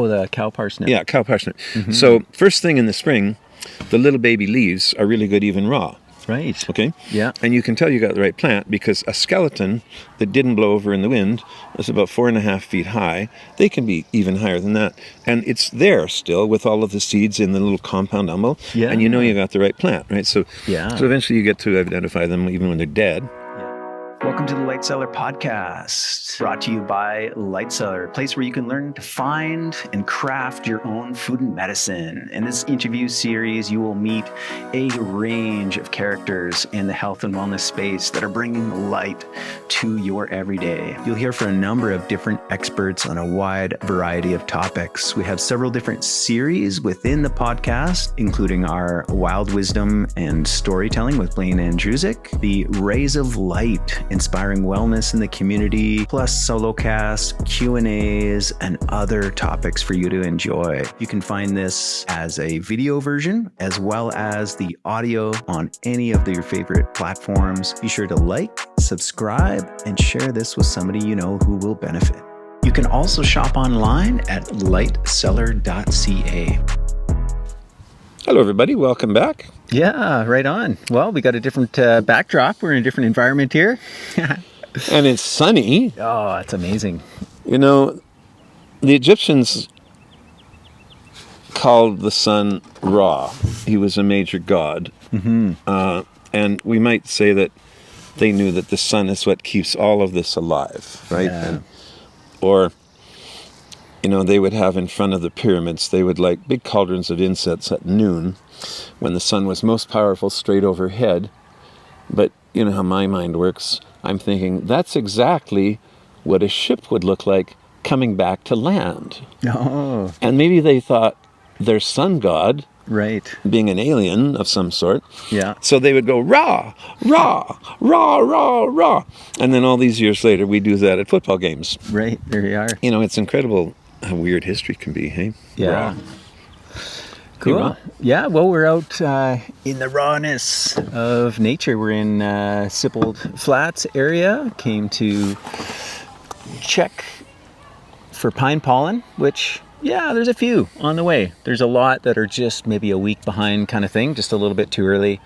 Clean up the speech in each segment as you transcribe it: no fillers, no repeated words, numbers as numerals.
the cow parsnip. Yeah, cow parsnip. So first thing in the spring, the little baby leaves are really good even raw. Right. Okay? Yeah. And you can tell you got the right plant because a skeleton that didn't blow over in the wind is about 4.5 feet high. They can be even higher than that. And it's there still with all of the seeds in the little compound umbel. Yeah. And you know you got the right plant, right? So eventually you get to identify them even when they're dead. Welcome to the Light Cellar Podcast, brought to you by Light Cellar, a place where you can learn to find and craft your own food and medicine. In this interview series, you will meet a range of characters in the health and wellness space that are bringing light to your everyday. You'll hear from a number of different experts on a wide variety of topics. We have several different series within the podcast, including our Wild Wisdom and Storytelling with Blaine and Andrusek, the Rays of Light, inspiring wellness in the community, plus solo casts, Q&As, and other topics for you to enjoy. You can find this as a video version as well as the audio on any of your favorite platforms. Be sure to like, subscribe, and share this with somebody you know who will benefit. You can also shop online at lightcellar.ca. Hello, everybody. Welcome back. Yeah, right on. Well, we got a different backdrop. We're in a different environment here. And it's sunny. Oh, that's amazing. You know, the Egyptians called the sun Ra. He was a major god. And we might say that they knew that the sun is what keeps all of this alive, right? Yeah. Or, you know, they would have in front of the pyramids, they would light big cauldrons of incense at noon when the sun was most powerful straight overhead. But you know how my mind works. I'm thinking that's exactly what a ship would look like coming back to land. Oh. And maybe they thought their sun god, Right. being an alien of some sort, Yeah. so they would go, Ra, Ra, Ra, Ra, Ra. And then all these years later, we do that at football games. Right. There you are. You know, it's incredible how weird history can be, hey? Yeah. Ra. Cool. Ra. Yeah, well, we're out in the rawness of nature. We're in Sibbald Flats area. Came to check for pine pollen, which, yeah, there's a few on the way. There's a lot that are just maybe a week behind kind of thing, just a little bit too early.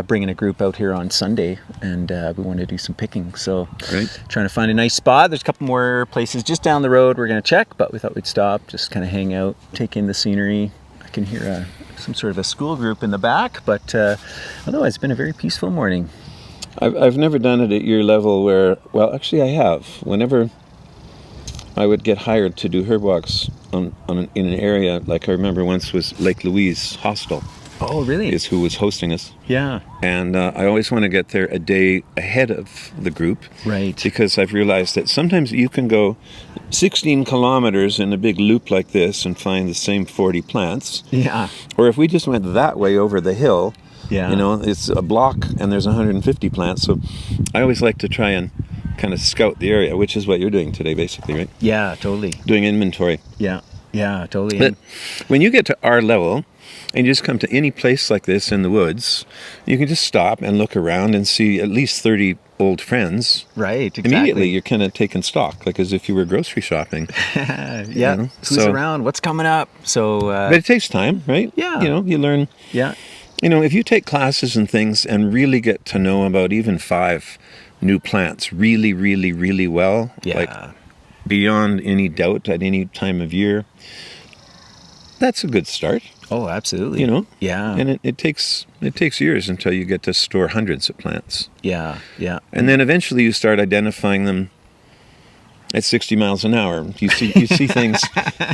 Bringing a group out here on Sunday, and we want to do some picking. So trying to find a nice spot. There's a couple more places just down the road we're going to check, but we thought we'd stop, just kind of hang out, take in the scenery. I can hear some sort of a school group in the back, but otherwise it's been a very peaceful morning. I've never done it at your level where, well, actually I have. Whenever I would get hired to do herb walks in an area, like I remember once was Lake Louise Hostel. Oh, really? Is who was hosting us. Yeah. And I always want to get there a day ahead of the group. Right. Because I've realized that sometimes you can go 16 kilometers in a big loop like this and find the same 40 plants. Yeah. Or if we just went that way over the hill, Yeah. you know, it's a block and there's 150 plants. So I always like to try and kind of scout the area, which is what you're doing today, basically, right? Yeah, totally. Doing inventory. Yeah. Yeah, totally. But when you get to our level and you just come to any place like this in the woods, you can just stop and look around and see at least 30 old friends. Right, exactly. Immediately you're kind of taking stock, like as if you were grocery shopping. Yeah. You know? Who's around? What's coming up? So. But it takes time, right? Yeah. You know, you learn. Yeah. You know, if you take classes and things and really get to know about even 5 new plants really, really, really well, like beyond any doubt at any time of year, that's a good start. Oh, absolutely. You know? Yeah. And it takes years until you get to store hundreds of plants. Yeah, yeah. And then eventually you start identifying them at 60 miles an hour. You see things,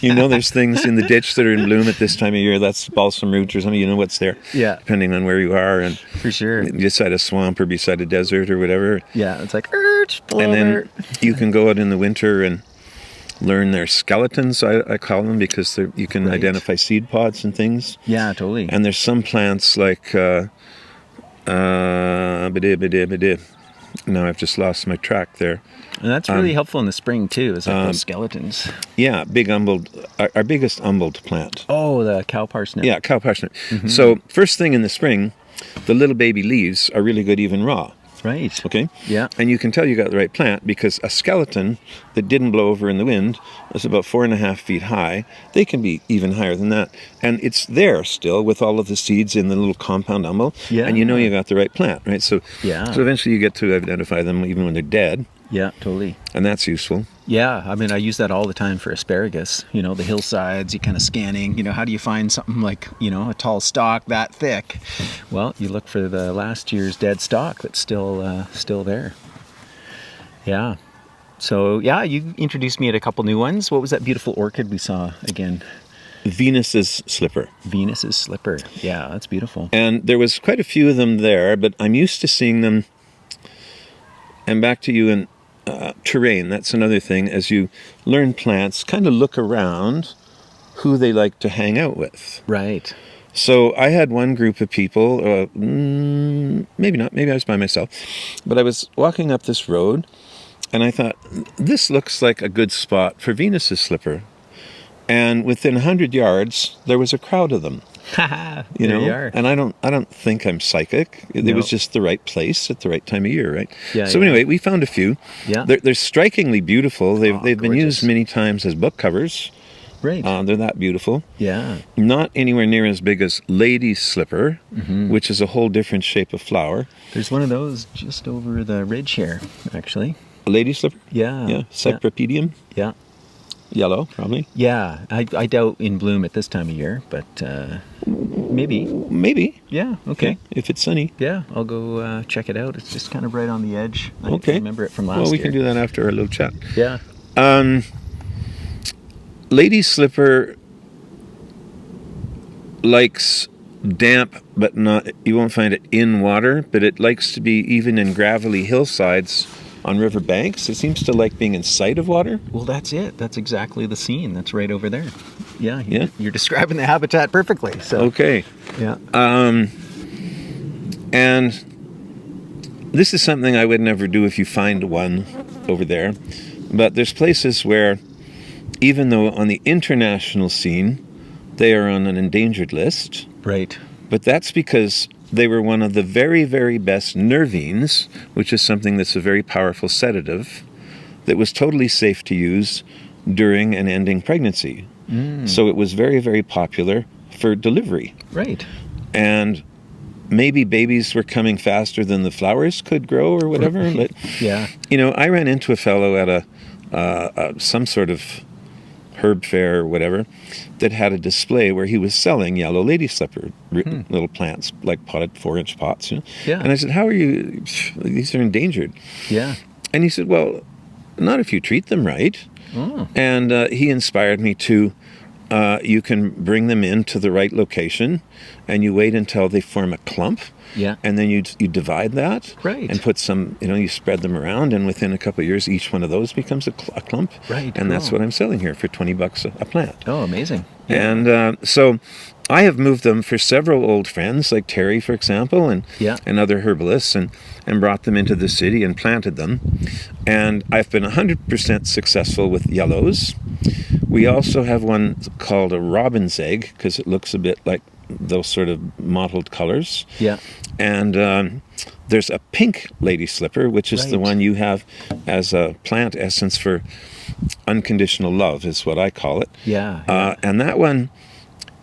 you know, there's things in the ditch that are in bloom at this time of year. That's balsam root or something, you know what's there. Yeah. Depending on where you are. And for sure. beside a swamp or beside a desert or whatever. Yeah, it's like, and then you can go out in the winter and learn their skeletons, I call them, because you can identify seed pods and things. Yeah, totally. And there's some plants like, now I've just lost my track there. And that's really helpful in the spring too, is like those skeletons. Yeah, big umbelled, our biggest umbelled plant. Oh, the cow parsnip. Yeah, cow parsnip. So first thing in the spring, the little baby leaves are really good even raw. Right. Okay? Yeah. And you can tell you got the right plant because a skeleton that didn't blow over in the wind is about 4.5 feet high. They can be even higher than that. And it's there still with all of the seeds in the little compound umbel. Yeah. And you know you got the right plant, right? So eventually you get to identify them even when they're dead. Yeah, totally. And that's useful. Yeah, I mean, I use that all the time for asparagus. You know, the hillsides, you kind of scanning, you know, how do you find something like, you know, a tall stalk that thick? Well, you look for the last year's dead stalk that's still there. Yeah. So, yeah, you introduced me to a couple new ones. What was that beautiful orchid we saw again? Venus's slipper. Venus's slipper. Yeah, that's beautiful. And there was quite a few of them there, but I'm used to seeing them. And back to you in terrain, that's another thing. As you learn plants, kind of look around who they like to hang out with. Right. So I had one group of people, maybe not, maybe I was by myself, but I was walking up this road and I thought, this looks like a good spot for Venus's slipper. And within 100 yards, there was a crowd of them. You know, and I don't think I'm psychic. It was just the right place at the right time of year, right? Yeah. So anyway, we found a few. Yeah. They're strikingly beautiful. They've been used many times as book covers. Right. They're that beautiful. Yeah. Not anywhere near as big as lady's slipper, which is a whole different shape of flower. There's one of those just over the ridge here, actually. A lady's slipper? Yeah. Yeah. Cypripedium? Yeah. Yellow, probably. Yeah. I doubt in bloom at this time of year, but maybe. Maybe. Yeah. Okay. If it's sunny. Yeah. I'll go check it out. It's just kind of right on the edge. Okay. I remember it from last year. Well, we can do that after our little chat. Yeah. Lady slipper likes damp, but not, you won't find it in water, but it likes to be even in gravelly hillsides on river banks. It seems to like being in sight of water. Well, that's it. That's exactly the scene. That's right over there. Yeah. Yeah. You're describing the habitat perfectly. So. Okay. Yeah. And this is something I would never do if you find one over there. But there's places where, even though on the international scene, they are on an endangered list. Right. But that's because they were one of the very, very best nervines, which is something that's a very powerful sedative, that was totally safe to use during and ending pregnancy. So it was very, very popular for delivery. Right. And maybe babies were coming faster than the flowers could grow or whatever. But, Yeah. you know, I ran into a fellow at some sort of herb fair or whatever that had a display where he was selling yellow lady slipper little plants, like potted 4-inch pots. You know? Yeah. And I said, how are you? These are endangered. Yeah. And he said, well, not if you treat them right. Oh. And he inspired me to, you can bring them into the right location and you wait until they form a clump. Yeah. And then you divide that. Right. And put some, you know, you spread them around, and within a couple of years, each one of those becomes a clump. Right. And that's what I'm selling here for $20 a plant. Oh, amazing. Yeah. And so I have moved them for several old friends, like Terry, for example, and other herbalists, and brought them into the city and planted them. And I've been 100% successful with yellows. We also have one called a robin's egg, because it looks a bit like those sort of mottled colors. Yeah. And there's a pink lady slipper, which is the one you have as a plant essence for unconditional love, is what I call it. Yeah. And that one,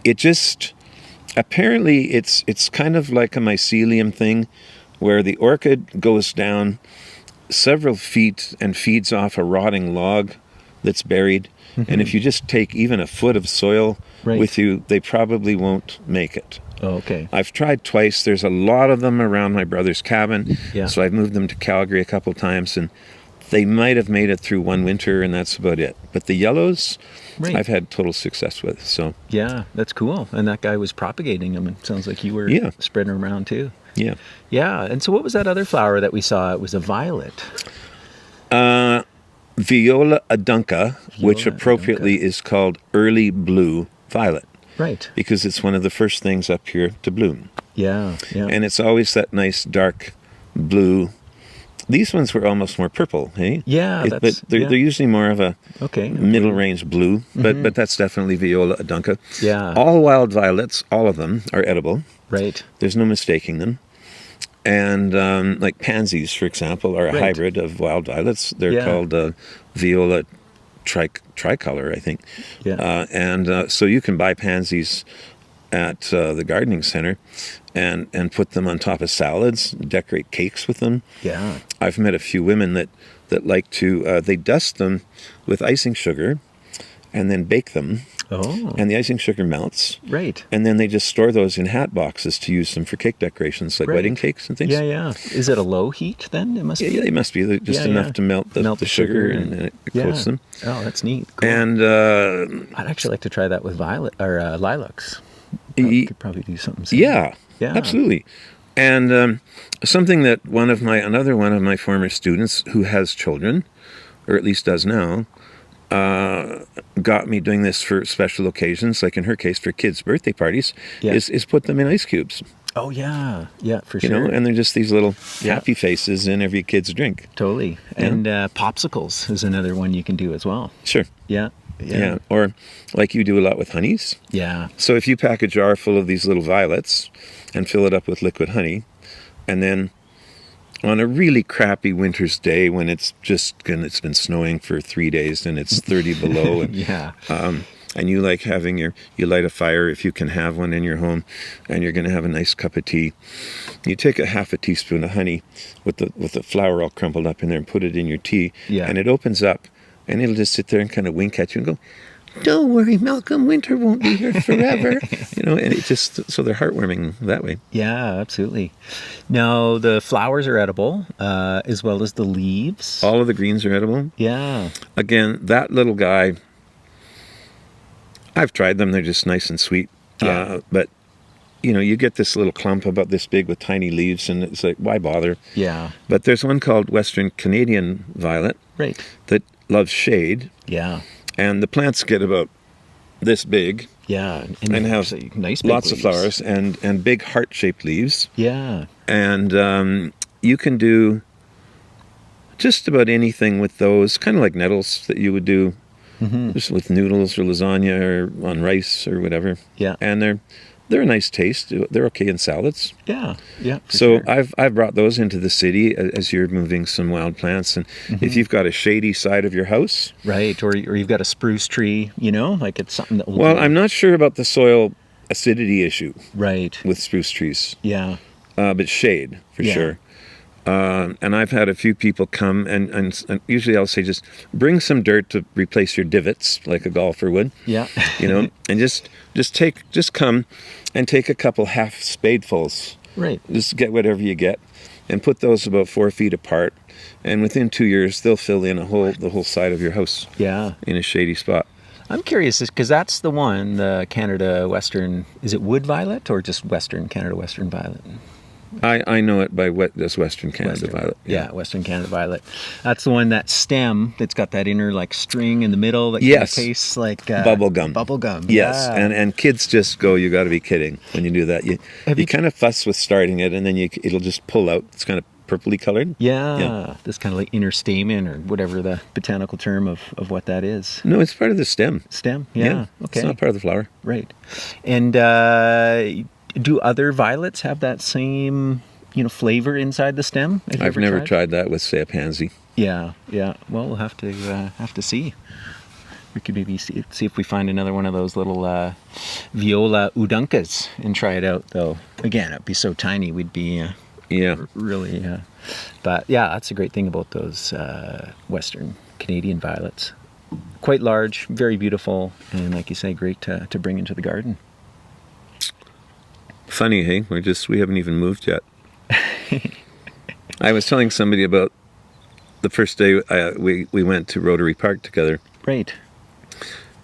it just, apparently it's kind of like a mycelium thing, where the orchid goes down several feet and feeds off a rotting log that's buried. And if you just take even a foot of soil with you, they probably won't make it. Oh, okay. I've tried twice. There's a lot of them around my brother's cabin. Yeah. So I've moved them to Calgary a couple times, and they might have made it through one winter, and that's about it. But the yellows, I've had total success with. So yeah, that's cool. And that guy was propagating them. It sounds like you were spreading them around too. Yeah. Yeah. And so what was that other flower that we saw? It was a violet. Viola adunca, which appropriately is called early blue violet. Right. Because it's one of the first things up here to bloom. Yeah, yeah. And it's always that nice dark blue. These ones were almost more purple, hey? Yeah, but they're usually more of a middle range blue, but that's definitely Viola adunca. Yeah. All wild violets, all of them, are edible. Right. There's no mistaking them. And like pansies, for example, are a hybrid of wild violets. They're called viola tricolor, I think. Yeah. And so you can buy pansies at the gardening center and put them on top of salads, decorate cakes with them. Yeah. I've met a few women that like to, they dust them with icing sugar and then bake them. Oh. And the icing sugar melts. Right. And then they just store those in hat boxes to use them for cake decorations, like wedding cakes and things. Yeah, yeah. Is it a low heat then? It must be. Yeah, they must be just enough to melt the sugar and it coats them. Oh, that's neat. Cool. And I'd actually like to try that with lilacs. Could probably do something similar. Yeah, absolutely. And something that another one of my former students who has children, or at least does now, got me doing this for special occasions, like in her case for kids' birthday parties, is put them in ice cubes. Oh, yeah. Yeah, for sure. You know, and they're just these little happy faces in every kid's drink. Totally. And popsicles is another one you can do as well. Sure. Yeah. Yeah. Or like you do a lot with honeys. Yeah. So if you pack a jar full of these little violets and fill it up with liquid honey, and then on a really crappy winter's day when it's been snowing for 3 days and it's 30 below, and and you like having you light a fire if you can have one in your home, and you're going to have a nice cup of tea. You take a half a teaspoon of honey with the flour all crumpled up in there and put it in your tea, and it opens up, and it'll just sit there and kind of wink at you and go, "Don't worry, Malcolm, winter won't be here forever." You know, and it just, so they're heartwarming that way. Yeah, absolutely. Now, the flowers are edible, as well as the leaves. All of the greens are edible. Yeah. Again, that little guy, I've tried them. They're just nice and sweet. Yeah. But, you know, you get this little clump about this big with tiny leaves, and it's like, why bother? Yeah. But there's one called Western Canadian Violet that loves shade. Yeah. And the plants get about this big. Yeah. And have nice big lots leaves. of flowers and big heart-shaped leaves. Yeah. And you can do just about anything with those, kind of like nettles that you would do just with noodles or lasagna or on rice or whatever. Yeah. And they're a nice taste. They're okay in salads. Yeah. Yeah. So sure. I've brought those into the city as you're moving some wild plants. And if you've got a shady side of your house. Right. Or you've got a spruce tree, you know, like it's something that will. Well, I'm not sure about the soil acidity issue. Right. With spruce trees. Yeah. But shade, for sure. And I've had a few people come and usually I'll say just bring some dirt to replace your divots like a golfer would. Yeah. You know, and just come and take a couple half spadefuls. Right. Just get whatever you get and put those about 4 feet apart. And within 2 years, they'll fill in the whole side of your house. Yeah. In a shady spot. I'm curious because that's the one, the Canada Western, is it wood violet or just Western Canada Western violet? I know it by this Western Canada Violet. Yeah, Western Canada Violet. That's the one, that stem that's got that inner like string in the middle that kind of tastes like bubble gum. Bubble gum. Yes, yeah. and kids just go, you got to be kidding when you do that. You kind of fuss with starting it, and then it'll just pull out. It's kind of purpley colored. Yeah, this kind of like inner stamen or whatever the botanical term of what that is. No, it's part of the stem. Stem, yeah. Okay. It's not part of the flower. Right. And do other violets have that same, flavor inside the stem? I've never tried that with, say, a pansy. Yeah. Well, we'll have to see. We could maybe see if we find another one of those little viola udunkas and try it out. Though again, it'd be so tiny, we'd be really. But yeah, that's a great thing about those Western Canadian violets. Quite large, very beautiful, and like you say, great to bring into the garden. Funny, hey? We haven't even moved yet. I was telling somebody about the first day we went to Rotary Park together. Right.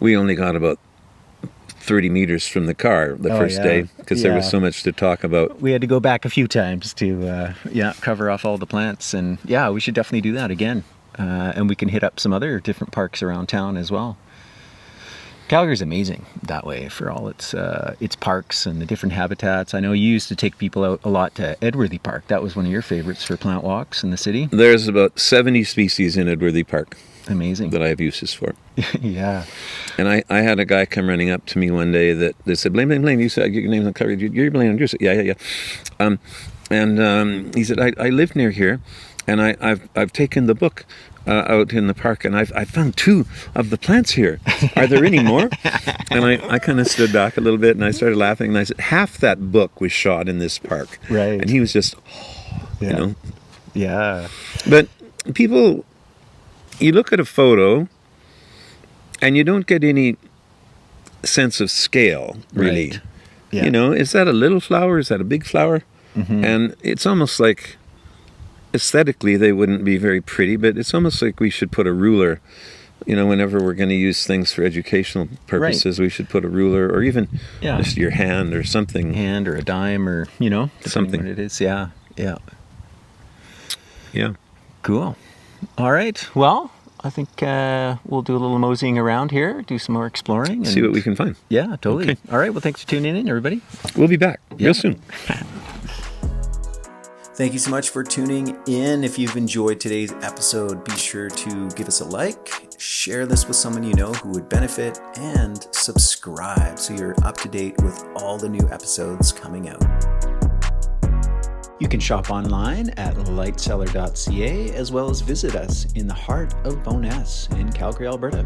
We only got about 30 meters from the car the first day because there was so much to talk about. We had to go back a few times to cover off all the plants, and we should definitely do that again. And we can hit up some other different parks around town as well. Calgary's amazing that way for all its parks and the different habitats. I know you used to take people out a lot to Edworthy Park. That was one of your favorites for plant walks in the city. There's about 70 species in Edworthy Park. Amazing. That I have uses for. Yeah. And I had a guy come running up to me one day that said, Blaine, you said your name's on cover. You're Blaine Andrusek. Yeah. And he said, I live near here, and I've taken the book out in the park, and I found 2 of the plants here. Are there any more? And I kind of stood back a little bit, and I started laughing, and I said, half that book was shot in this park. Right. And he was just, you know. Yeah. But people, you look at a photo, and you don't get any sense of scale, really. Right. Yeah. You know, is that a little flower? Is that a big flower? Mm-hmm. And it's almost like, aesthetically, they wouldn't be very pretty, but it's almost like we should put a ruler. You know, whenever we're going to use things for educational purposes, we should put a ruler, or even just your hand or something. Hand or a dime, or, you know, something. What it is. Yeah. Yeah. Yeah. Cool. All right. Well, I think we'll do a little moseying around here, do some more exploring. And see what we can find. Yeah, totally. Okay. All right. Well, thanks for tuning in, everybody. We'll be back real soon. Thank you so much for tuning in. If you've enjoyed today's episode, be sure to give us a like, share this with someone you know who would benefit, and subscribe so you're up to date with all the new episodes coming out. You can shop online at lightcellar.ca, as well as visit us in the heart of Bowness in Calgary, Alberta.